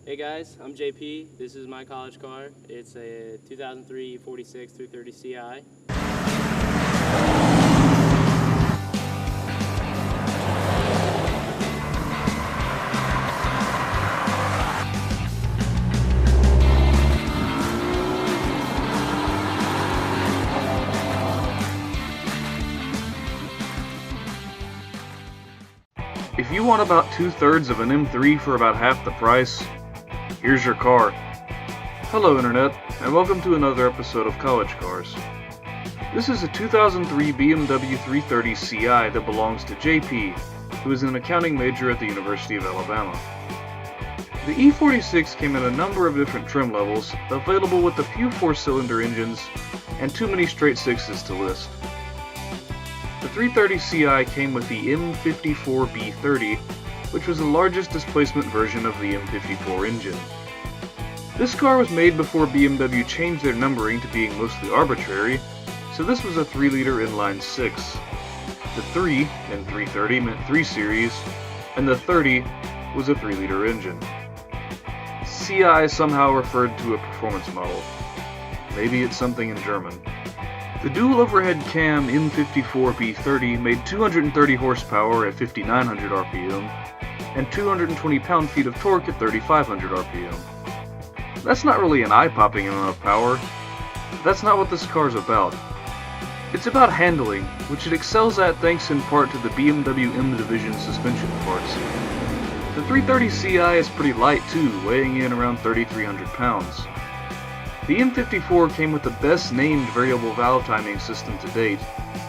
Hey guys, I'm JP. This is my college car. It's a 2003 E46 330 Ci. If you want about 2/3 of an M3 for about half the price, here's your car. Hello Internet, and welcome to another episode of College Cars. This is a 2003 BMW 330 Ci that belongs to JP, who is an accounting major at the University of Alabama. The E46 came in a number of different trim levels, available with a few 4-cylinder engines, and too many straight sixes to list. The 330 Ci came with the M54B30, which was the largest displacement version of the M54 engine. This car was made before BMW changed their numbering to being mostly arbitrary, so this was a 3-liter inline 6. The 3 in 330 meant 3 series, and the 30 was a 3-liter engine. Ci somehow referred to a performance model. Maybe it's something in German. The dual overhead cam M54B30 made 230 horsepower at 5900 RPM and 220 pound-feet of torque at 3500 RPM. That's not really an eye-popping amount of power. That's not what this car's about. It's about handling, which it excels at thanks in part to the BMW M Division suspension parts. The 330 Ci is pretty light too, weighing in around 3,300 pounds. The M54 came with the best named variable valve timing system to date,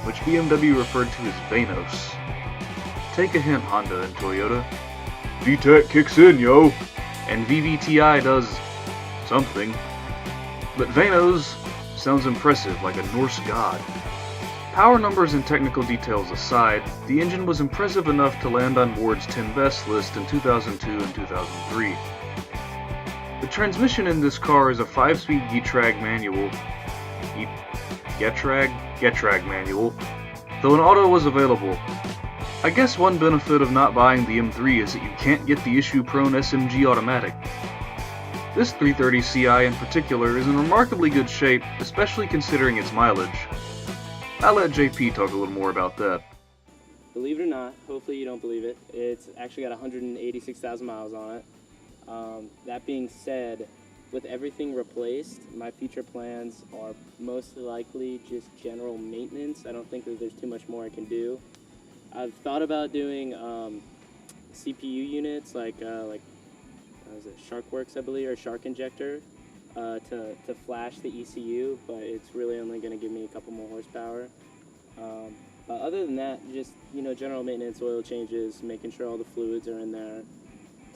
which BMW referred to as Vanos. Take a hint, Honda and Toyota. VTEC kicks in, yo! And VVTi does something. But Vanos sounds impressive, like a Norse god. Power numbers and technical details aside, the engine was impressive enough to land on Ward's 10 Best list in 2002 and 2003. The transmission in this car is a 5-speed Getrag manual, Getrag manual, though an auto was available. I guess one benefit of not buying the M3 is that you can't get the issue-prone SMG automatic. This 330 Ci in particular is in remarkably good shape, especially considering its mileage. I'll let JP talk a little more about that. Believe it or not, hopefully you don't believe it, it's actually got 186,000 miles on it. That being said, with everything replaced, my future plans are most likely just general maintenance. I don't think that there's too much more I can do. I've thought about doing CPU units like what is it, SharkWorks, I believe, or Shark Injector, to flash the ECU, but it's really only going to give me a couple more horsepower. But other than that, just general maintenance, oil changes, making sure all the fluids are in there.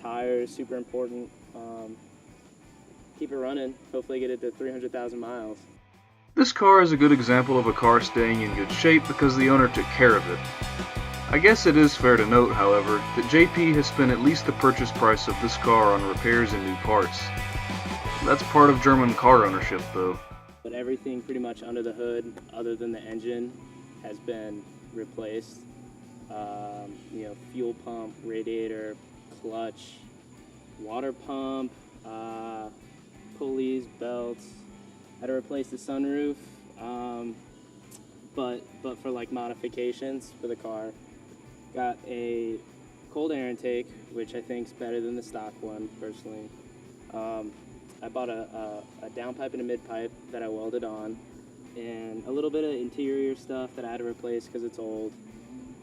Tires, super important. Keep it running. Hopefully get it to 300,000 miles. This car is a good example of a car staying in good shape because the owner took care of it. I guess it is fair to note, however, that JP has spent at least the purchase price of this car on repairs and new parts. That's part of German car ownership, though. But everything pretty much under the hood, other than the engine, has been replaced. Fuel pump, radiator, clutch, water pump, pulleys, belts. Had to replace the sunroof, but for like modifications for the car. Got a cold air intake, which I think is better than the stock one, personally. I bought a downpipe and a midpipe that I welded on, and a little bit of interior stuff that I had to replace because it's old,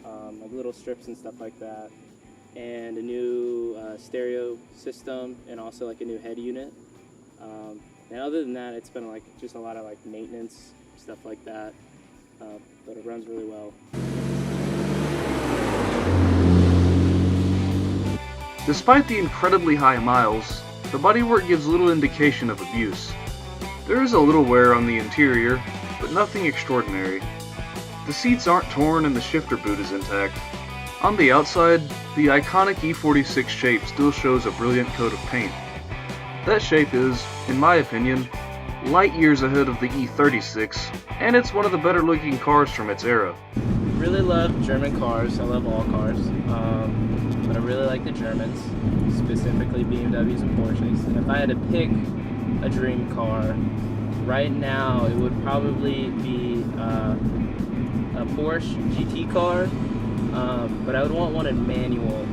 like little strips and stuff like that. And a new stereo system, and also like a new head unit. And other than that, it's been like just a lot of like maintenance stuff like that. But it runs really well. Despite the incredibly high miles, the bodywork gives little indication of abuse. There is a little wear on the interior, but nothing extraordinary. The seats aren't torn and the shifter boot is intact. On the outside, the iconic E46 shape still shows a brilliant coat of paint. That shape is, in my opinion, light years ahead of the E36, and it's one of the better looking cars from its era. Really love German cars. I love all cars. But I really like the Germans, specifically BMWs and Porsches. And if I had to pick a dream car, right now it would probably be a Porsche GT car, but I would want one in manual.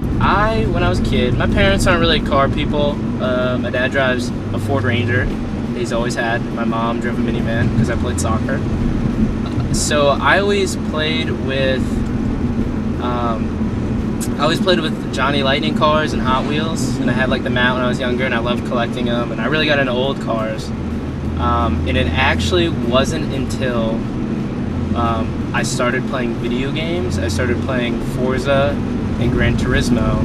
When I was a kid, my parents aren't really car people. My dad drives a Ford Ranger. He's always had. My mom drove a minivan because I played soccer. So I always played with Johnny Lightning cars and Hot Wheels, and I had like the mat when I was younger, and I loved collecting them, and I really got into old cars. And it actually wasn't until I started playing video games, I started playing Forza and Gran Turismo,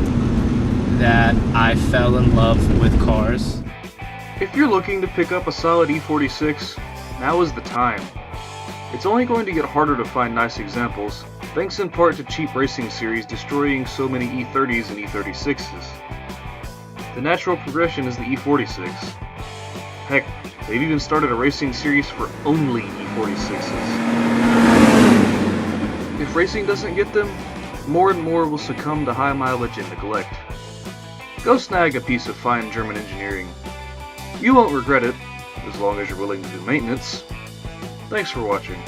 that I fell in love with cars. If you're looking to pick up a solid E46, now is the time. It's only going to get harder to find nice examples, thanks in part to cheap racing series destroying so many E30s and E36s. The natural progression is the E46. Heck, they've even started a racing series for only E46s. If racing doesn't get them, more and more will succumb to high mileage and neglect. Go snag a piece of fine German engineering. You won't regret it, as long as you're willing to do maintenance. Thanks for watching.